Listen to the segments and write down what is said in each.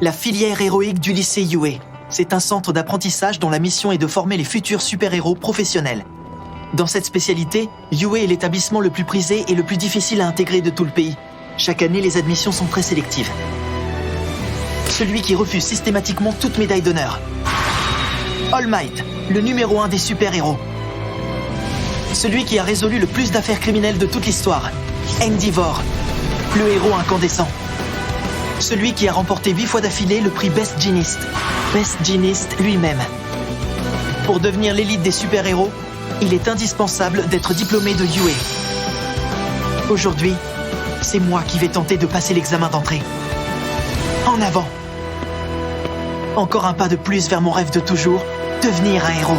La filière héroïque du lycée UA. C'est un centre d'apprentissage dont la mission est de former les futurs super-héros professionnels. Dans cette spécialité, UA est l'établissement le plus prisé et le plus difficile à intégrer de tout le pays. Chaque année, les admissions sont très sélectives. Celui qui refuse systématiquement toute médaille d'honneur. All Might, le numéro 1 des super-héros. Celui qui a résolu le plus d'affaires criminelles de toute l'histoire. Endeavor, le héros incandescent. Celui qui a remporté 8 fois d'affilée le prix Best Jeanist. Best Jeanist lui-même. Pour devenir l'élite des super-héros, il est indispensable d'être diplômé de UA. Aujourd'hui, c'est moi qui vais tenter de passer l'examen d'entrée. En avant! Encore un pas de plus vers mon rêve de toujours, devenir un héros.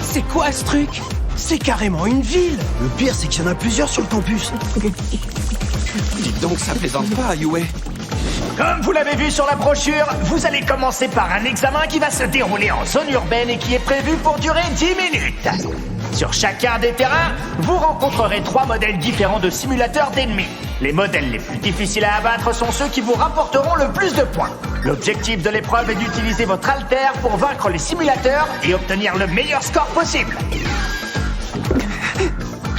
C'est quoi ce truc? C'est carrément une ville! Le pire, c'est qu'il y en a plusieurs sur le campus. Dites donc, ça plaisante pas, UA. Comme vous l'avez vu sur la brochure, vous allez commencer par un examen qui va se dérouler en zone urbaine et qui est prévu pour durer 10 minutes. Sur chacun des terrains, vous rencontrerez 3 modèles différents de simulateurs d'ennemis. Les modèles les plus difficiles à abattre sont ceux qui vous rapporteront le plus de points. L'objectif de l'épreuve est d'utiliser votre alter pour vaincre les simulateurs et obtenir le meilleur score possible.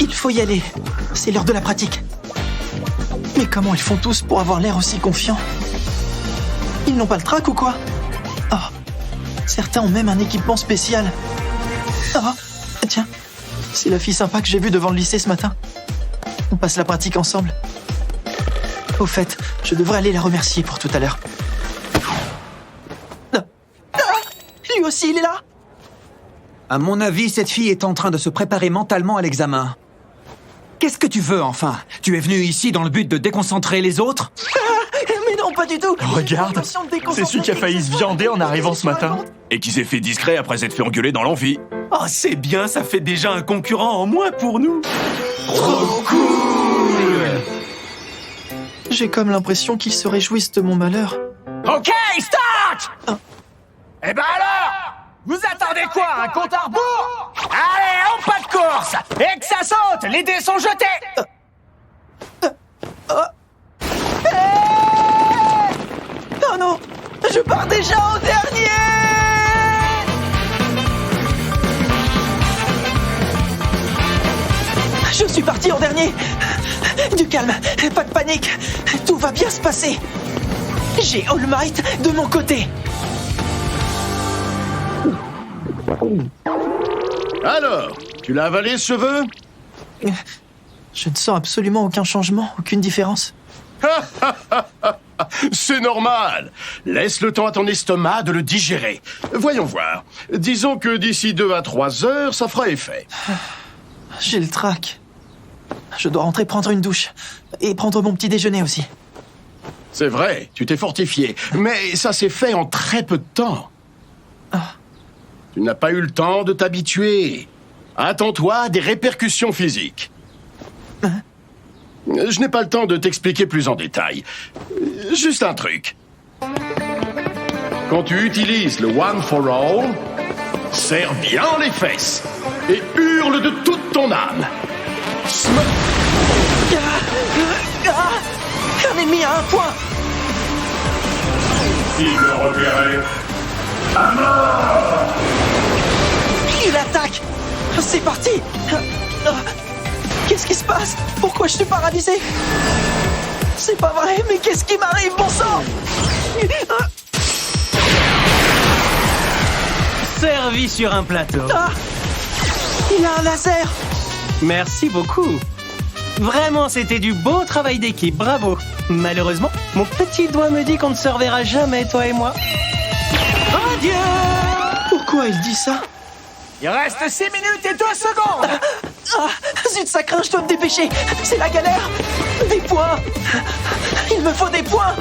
Il faut y aller. C'est l'heure de la pratique. Mais comment ils font tous pour avoir l'air aussi confiants? Ils n'ont pas le trac ou quoi? Oh, certains ont même un équipement spécial. Oh, tiens, c'est la fille sympa que j'ai vue devant le lycée ce matin. On passe la pratique ensemble. Au fait, je devrais aller la remercier pour tout à l'heure. Lui aussi, il est là? À mon avis, cette fille est en train de se préparer mentalement à l'examen. Qu'est-ce que tu veux, enfin? Tu es venu ici dans le but de déconcentrer les autres? Mais non, pas du tout. Regarde, c'est celui qui a failli se viander en arrivant ce matin. Et qui s'est fait discret après s'être fait engueuler dans l'amphi. Oh, c'est bien, ça fait déjà un concurrent en moins pour nous. Trop cool! J'ai comme l'impression qu'ils se réjouissent de mon malheur. Ok, start! Eh ben alors, vous attendez quoi, un compte à rebours? Allez, en pas de course! Et que ça saute, les dés sont jetés! Oh non! Je pars déjà au dernier! Je suis parti en dernier! Du calme, pas de panique, tout va bien se passer! J'ai All Might de mon côté! Alors, tu l'as avalé ce cheveu? Je ne sens absolument aucun changement, aucune différence. C'est normal. Laisse le temps à ton estomac de le digérer. Voyons voir. Disons que d'ici 2 à 3 heures, ça fera effet. J'ai le trac. Je dois rentrer prendre une douche. Et prendre mon petit déjeuner aussi. C'est vrai, tu t'es fortifié. Mais ça s'est fait en très peu de temps. Ah. Tu n'as pas eu le temps de t'habituer. Attends-toi à des répercussions physiques. Hein? Je n'ai pas le temps de t'expliquer plus en détail. Juste un truc. Quand tu utilises le One for All, serre bien les fesses et hurle de toute ton âme. Un ennemi à un point. Cible repérée. Il attaque. C'est parti. Qu'est-ce qui se passe? Pourquoi je suis paralysé? C'est pas vrai, mais qu'est-ce qui m'arrive, bon sang? Servi sur un plateau. Ah, il a un laser. Merci beaucoup. Vraiment, c'était du beau travail d'équipe, bravo. Malheureusement, mon petit doigt me dit qu'on ne se reverra jamais, toi et moi. Adieu! Pourquoi il dit ça? Il reste 6 minutes et 2 secondes. Ah, zut, ça craint, je dois me dépêcher. C'est la galère. Des points. Il me faut des points.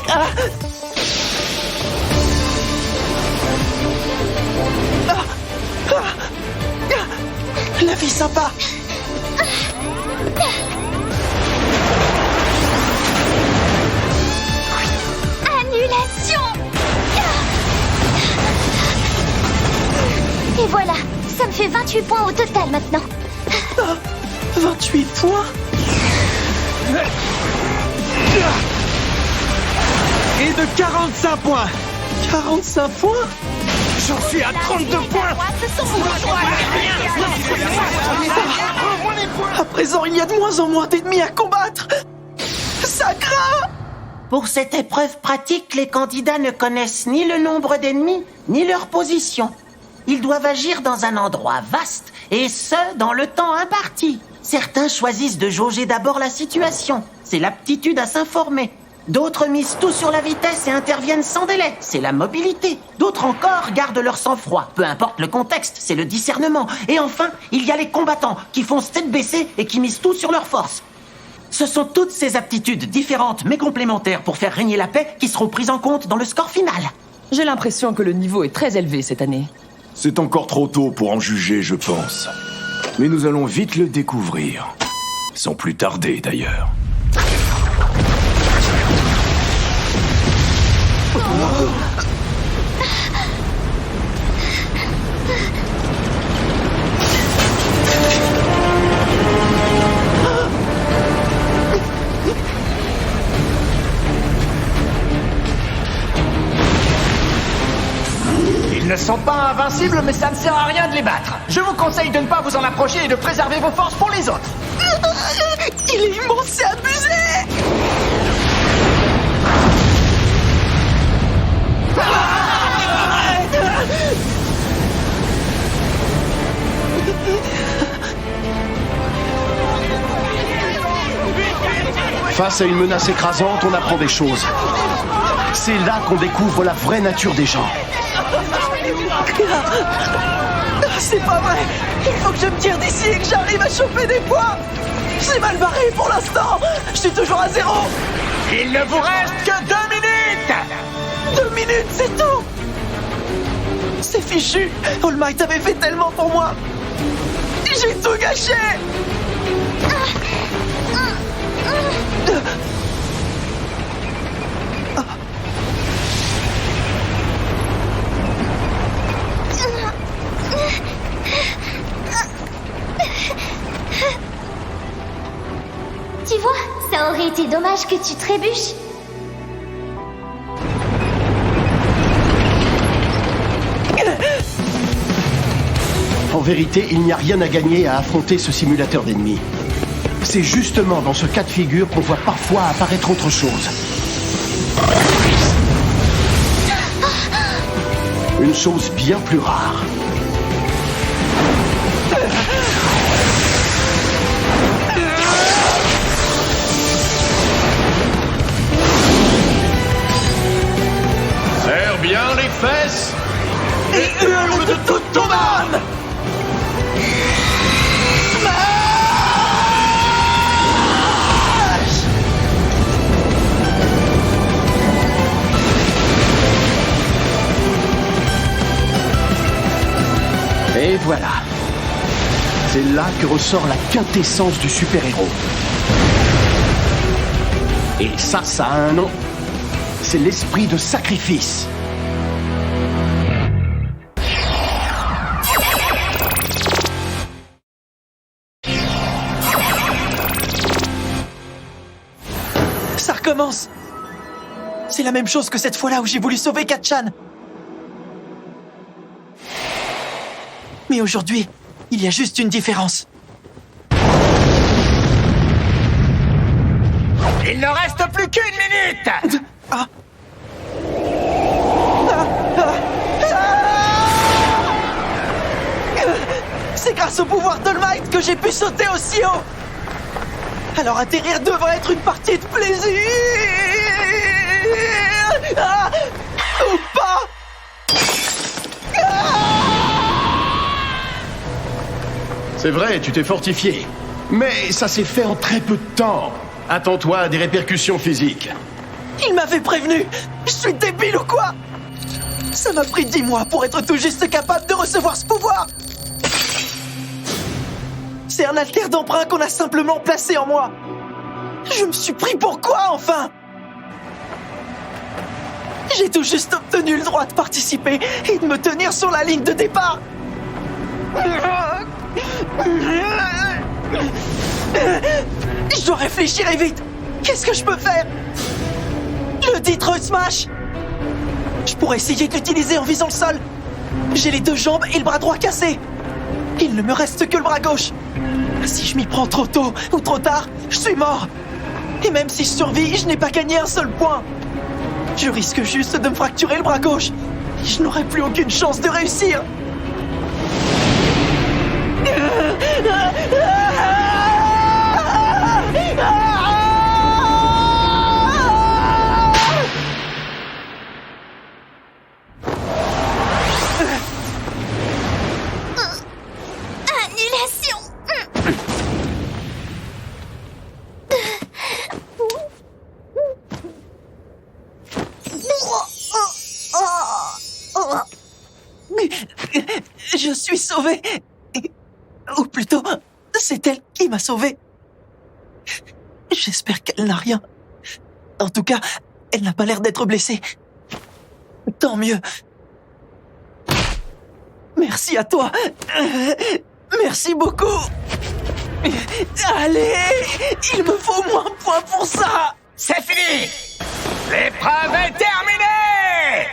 Ah. Ah. Ah. La vie sympa. Annulation. Et voilà, ça me fait 28 points au total maintenant. 28 points. Et de 45 points. 45 points. J'en suis à 32 points. À présent, il y a de moins en moins d'ennemis à combattre. Ça craint. Pour cette épreuve pratique, les candidats ne connaissent ni le nombre d'ennemis, ni leur position. Ils doivent agir dans un endroit vaste, et ce, dans le temps imparti. Certains choisissent de jauger d'abord la situation. C'est l'aptitude à s'informer. D'autres misent tout sur la vitesse et interviennent sans délai. C'est la mobilité. D'autres encore gardent leur sang-froid. Peu importe le contexte, c'est le discernement. Et enfin, il y a les combattants qui foncent tête baissée et qui misent tout sur leur force. Ce sont toutes ces aptitudes différentes mais complémentaires pour faire régner la paix qui seront prises en compte dans le score final. J'ai l'impression que le niveau est très élevé cette année. C'est encore trop tôt pour en juger, je pense. Mais nous allons vite le découvrir. Sans plus tarder, d'ailleurs. Ils ne sont pas invincibles, mais ça ne sert à rien de les battre. Je vous conseille de ne pas vous en approcher et de préserver vos forces pour les autres. Il est immense, c'est abusé. Face à une menace écrasante, on apprend des choses. C'est là qu'on découvre la vraie nature des gens. C'est pas vrai. Il faut que je me tire d'ici et que j'arrive à choper des points. J'ai mal barré pour l'instant. Je suis toujours à 0. Il ne vous reste que 2 minutes. 2 minutes, c'est tout. C'est fichu. All Might avait fait tellement pour moi. J'ai tout gâché. Tu vois, ça aurait été dommage que tu trébuches. En vérité, il n'y a rien à gagner à affronter ce simulateur d'ennemis. C'est justement dans ce cas de figure qu'on voit parfois apparaître autre chose. Une chose bien plus rare. Serre bien les fesses et hurle de toute ton âme. Et voilà. C'est là que ressort la quintessence du super-héros. Et ça a un nom. C'est l'esprit de sacrifice. Ça recommence. C'est la même chose que cette fois-là où j'ai voulu sauver Katchan. Mais aujourd'hui, il y a juste une différence. Il ne reste plus qu'une minute. C'est grâce au pouvoir d'All Might que j'ai pu sauter aussi haut. Alors atterrir devrait être une partie de plaisir. Ou pas. C'est vrai, tu t'es fortifié. Mais ça s'est fait en très peu de temps. Attends-toi à des répercussions physiques. Il m'avait prévenu. Je suis débile ou quoi? Ça m'a pris 10 mois pour être tout juste capable de recevoir ce pouvoir. C'est un alter d'emprunt qu'on a simplement placé en moi. Je me suis pris pour quoi, enfin? J'ai tout juste obtenu le droit de participer et de me tenir sur la ligne de départ. Je dois réfléchir et vite. Qu'est-ce que je peux faire? Le titre Smash. Je pourrais essayer de l'utiliser en visant le sol. J'ai les 2 jambes et le bras droit cassé. Il ne me reste que le bras gauche. Si je m'y prends trop tôt ou trop tard, je suis mort. Et même si je survis, je n'ai pas gagné un seul point. Je risque juste de me fracturer le bras gauche. Je n'aurai plus aucune chance de réussir. Annulation. Je suis sauvé. Ou plutôt, c'est elle qui m'a sauvé. J'espère qu'elle n'a rien. En tout cas, elle n'a pas l'air d'être blessée. Tant mieux. Merci à toi. Merci beaucoup. Allez, il me faut au moins un point pour ça. C'est fini. L'épreuve est terminée.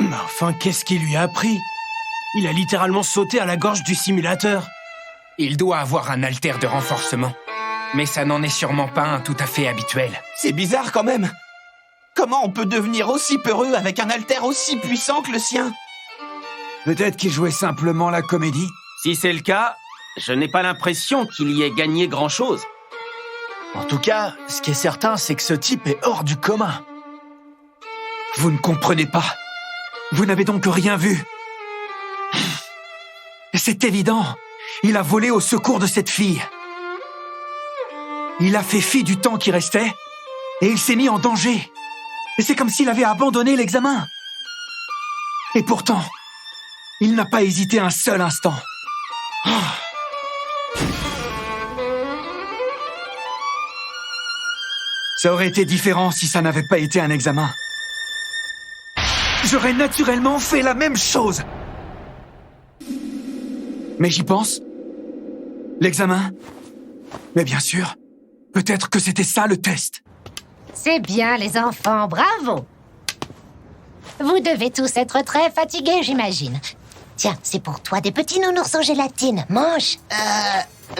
Mais enfin, qu'est-ce qui lui a appris? Il a littéralement sauté à la gorge du simulateur. Il doit avoir un alter de renforcement. Mais ça n'en est sûrement pas un tout à fait habituel. C'est bizarre quand même. Comment on peut devenir aussi peureux avec un alter aussi puissant que le sien? Peut-être qu'il jouait simplement la comédie. Si c'est le cas, je n'ai pas l'impression qu'il y ait gagné grand-chose. En tout cas, ce qui est certain, c'est que ce type est hors du commun. Vous ne comprenez pas. Vous n'avez donc rien vu. C'est évident. Il a volé au secours de cette fille. Il a fait fi du temps qui restait et il s'est mis en danger. Et c'est comme s'il avait abandonné l'examen. Et pourtant, il n'a pas hésité un seul instant. Ça aurait été différent si ça n'avait pas été un examen. J'aurais naturellement fait la même chose. Mais j'y pense. L'examen. Mais bien sûr, peut-être que c'était ça le test. C'est bien, les enfants, bravo! Vous devez tous être très fatigués, j'imagine. Tiens, c'est pour toi des petits nounours en gélatine. Mange!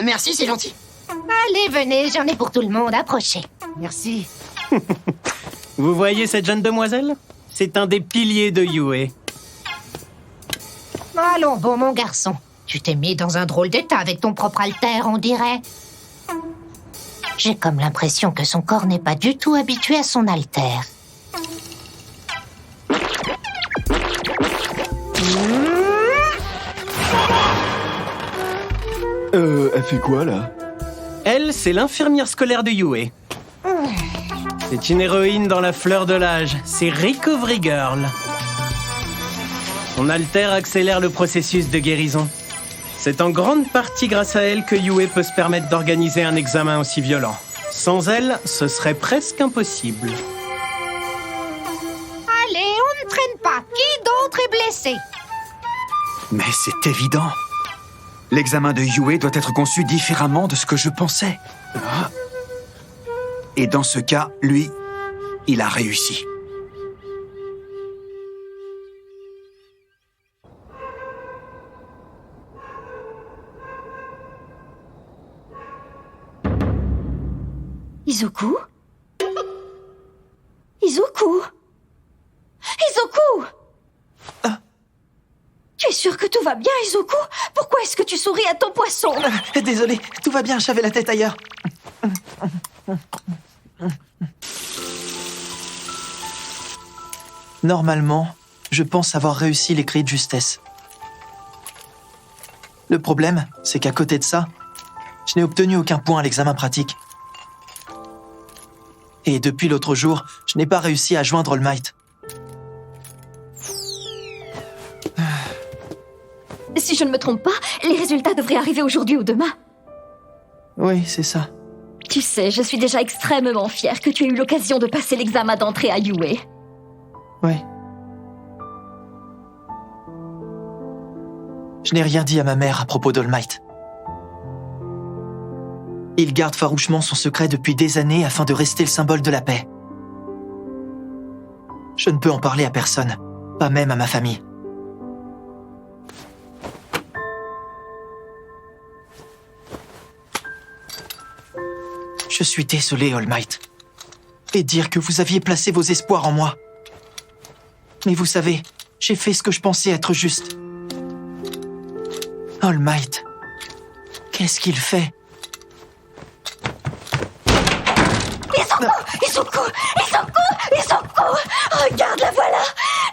Merci, c'est gentil. Allez, venez, j'en ai pour tout le monde. Approchez. Merci. Vous voyez cette jeune demoiselle? C'est un des piliers de Yue. Allons bon, mon garçon. Tu t'es mis dans un drôle d'état avec ton propre alter, on dirait. J'ai comme l'impression que son corps n'est pas du tout habitué à son alter. fait quoi, là? Elle, c'est l'infirmière scolaire de Yue. C'est une héroïne dans la fleur de l'âge. C'est Recovery Girl. Son alter accélère le processus de guérison. C'est en grande partie grâce à elle que Yue peut se permettre d'organiser un examen aussi violent. Sans elle, ce serait presque impossible. Allez, on ne traîne pas. Qui d'autre est blessé? Mais c'est évident. L'examen de Yue doit être conçu différemment de ce que je pensais. Et dans ce cas, lui, il a réussi. Izuku? Izuku? Izuku! Tu es sûr que tout va bien, Izuku? Pourquoi est-ce que tu souris à ton poisson? Désolé, tout va bien, j'avais la tête ailleurs. Normalement, je pense avoir réussi les cris de justesse. Le problème, c'est qu'à côté de ça, je n'ai obtenu aucun point à l'examen pratique. Et depuis l'autre jour, je n'ai pas réussi à joindre All Might. Si je ne me trompe pas, les résultats devraient arriver aujourd'hui ou demain. Oui, c'est ça. Tu sais, je suis déjà extrêmement fière que tu aies eu l'occasion de passer l'examen d'entrée à Yue. Oui. Je n'ai rien dit à ma mère à propos d'All Might. Il garde farouchement son secret depuis des années afin de rester le symbole de la paix. Je ne peux en parler à personne, pas même à ma famille. Je suis désolé, All Might. Et dire que vous aviez placé vos espoirs en moi. Mais vous savez, j'ai fait ce que je pensais être juste. All Might, qu'est-ce qu'il fait? Izuku! Regarde, la voilà!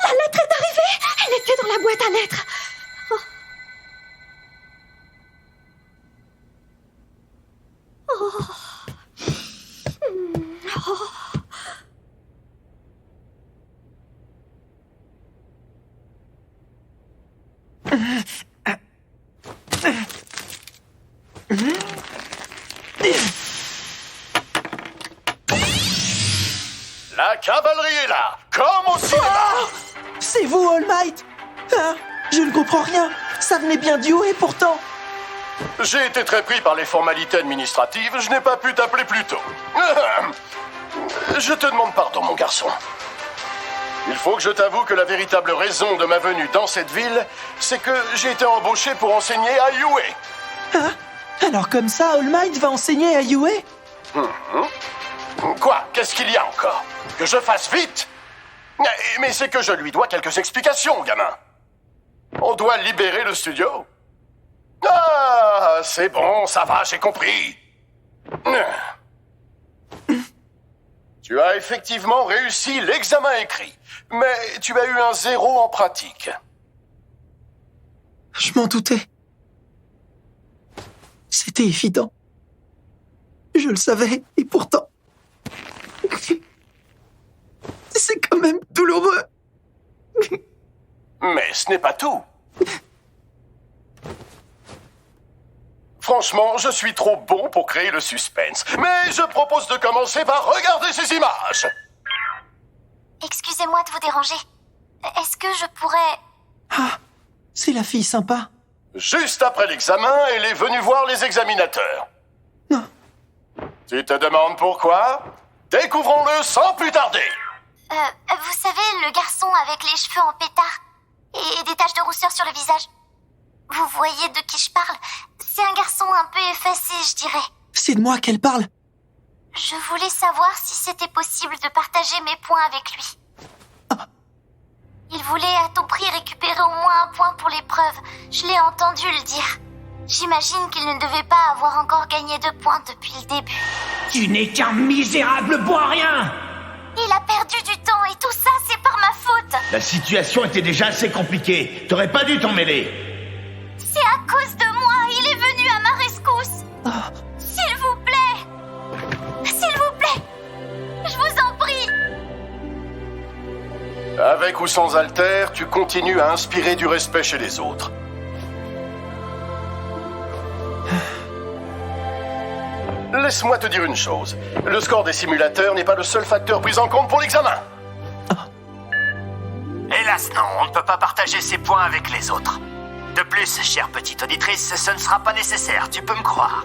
La lettre est arrivée! Elle était dans la boîte à lettres! La cavalerie est là, comme au cinéma. C'est vous, All Might? Je ne comprends rien. Ça venait bien d'Yue, pourtant. J'ai été très pris par les formalités administratives, je n'ai pas pu t'appeler plus tôt. Je te demande pardon, mon garçon. Il faut que je t'avoue que la véritable raison de ma venue dans cette ville, c'est que j'ai été embauché pour enseigner à Yue. Alors comme ça, All Might va enseigner à Yue? Quoi? Qu'est-ce qu'il y a encore? Que je fasse vite? Mais c'est que je lui dois quelques explications, gamin. On doit libérer le studio. Ah, c'est bon, ça va, j'ai compris. Tu as effectivement réussi l'examen écrit, mais tu as eu un 0 en pratique. Je m'en doutais. C'était évident. Je le savais, et pourtant... C'est quand même douloureux. Mais ce n'est pas tout. Franchement, je suis trop bon pour créer le suspense. Mais je propose de commencer par regarder ces images. Excusez-moi de vous déranger. Est-ce que je pourrais... Ah, c'est la fille sympa. Juste après l'examen, elle est venue voir les examinateurs. Non. Tu te demandes pourquoi? Découvrons-le sans plus tarder. Vous savez, le garçon avec les cheveux en pétard et des taches de rousseur sur le visage. Vous voyez de qui je parle? C'est un garçon un peu effacé, je dirais. C'est de moi qu'elle parle. Je voulais savoir si c'était possible de partager mes points avec lui. Il voulait à tout prix récupérer au moins un point pour l'épreuve. Je l'ai entendu le dire. J'imagine qu'il ne devait pas avoir encore gagné de points depuis le début. Tu n'es qu'un misérable bon à rien! Il a perdu du temps et tout ça, c'est par ma faute. La situation était déjà assez compliquée. T'aurais pas dû t'en mêler. C'est à cause de moi, il est venu à ma rescousse. Avec ou sans haltère, tu continues à inspirer du respect chez les autres. Laisse-moi te dire une chose. Le score des simulateurs n'est pas le seul facteur pris en compte pour l'examen. Hélas non, on ne peut pas partager ses points avec les autres. De plus, chère petite auditrice, ce ne sera pas nécessaire, tu peux me croire.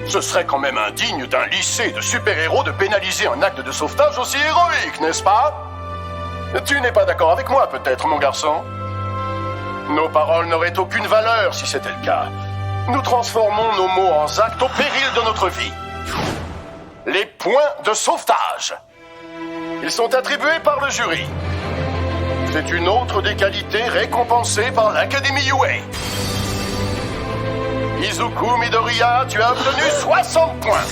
Ce serait quand même indigne d'un lycée de super-héros de pénaliser un acte de sauvetage aussi héroïque, n'est-ce pas? Tu n'es pas d'accord avec moi, peut-être, mon garçon? Nos paroles n'auraient aucune valeur si c'était le cas. Nous transformons nos mots en actes au péril de notre vie. Les points de sauvetage. Ils sont attribués par le jury. C'est une autre des qualités récompensées par l'Académie UA. Izuku Midoriya, tu as obtenu 60 points.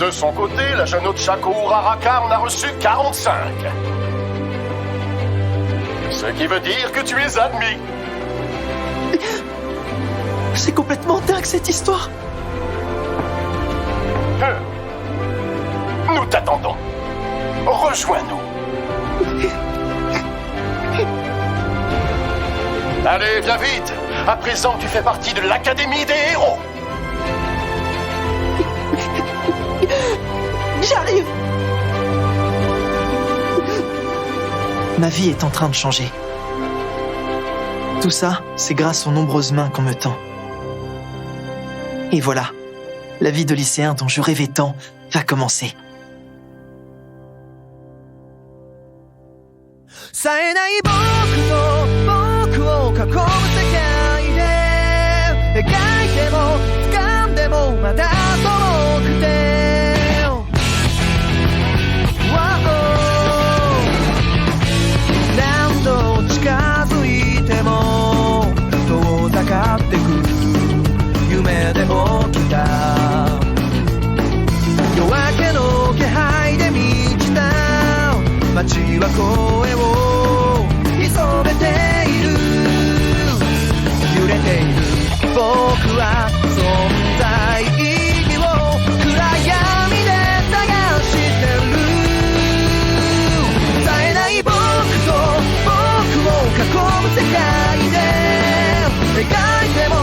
De son côté, la jeune Ochako Uraraka en a reçu 45. Ce qui veut dire que tu es admis. C'est complètement dingue cette histoire. Nous t'attendons. Rejoins-nous. Allez, viens vite. À présent, tu fais partie de l'Académie des héros. J'arrive. Ma vie est en train de changer. Tout ça, c'est grâce aux nombreuses mains qu'on me tend. Et voilà, la vie de lycéen dont je rêvais tant va commencer. 冴えない僕を囲む世界で描いても掴んでもまだ遠くて 何度近づいても遠ざかってく夢でも来た夜明けの気配で満ちた街は声を潜めている揺れている僕は存在意義を暗闇で探してる冴えない僕と僕を囲む世界で描いても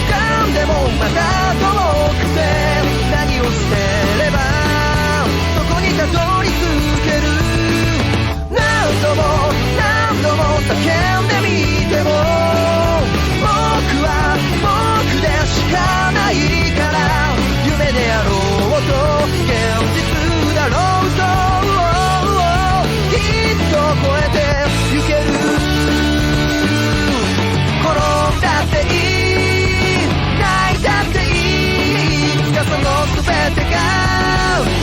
掴んでもまた遠くて何を捨てればどこにたどり着ける何度も叫んでみても僕は僕でしかないから夢であろうと現実だろうときっと超えてゆける転んだっていい泣いたっていいいつかその全てが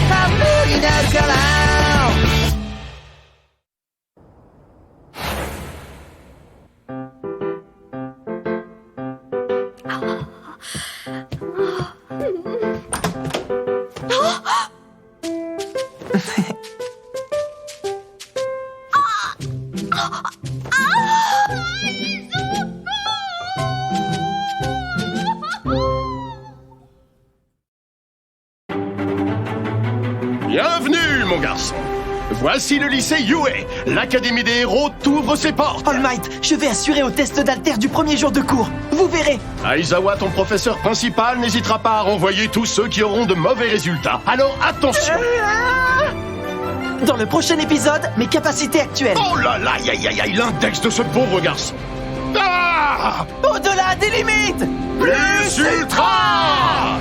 半分になるからBienvenue, mon garçon. Voici le lycée UA. L'Académie des héros t'ouvre ses portes. All Might, je vais assurer au test d'altère du premier jour de cours. Vous verrez. Aizawa, ton professeur principal, n'hésitera pas à renvoyer tous ceux qui auront de mauvais résultats. Alors attention. Dans le prochain épisode, mes capacités actuelles. Oh là là, aïe, l'index de ce pauvre garçon. Ah! Au-delà des limites. Plus ultra!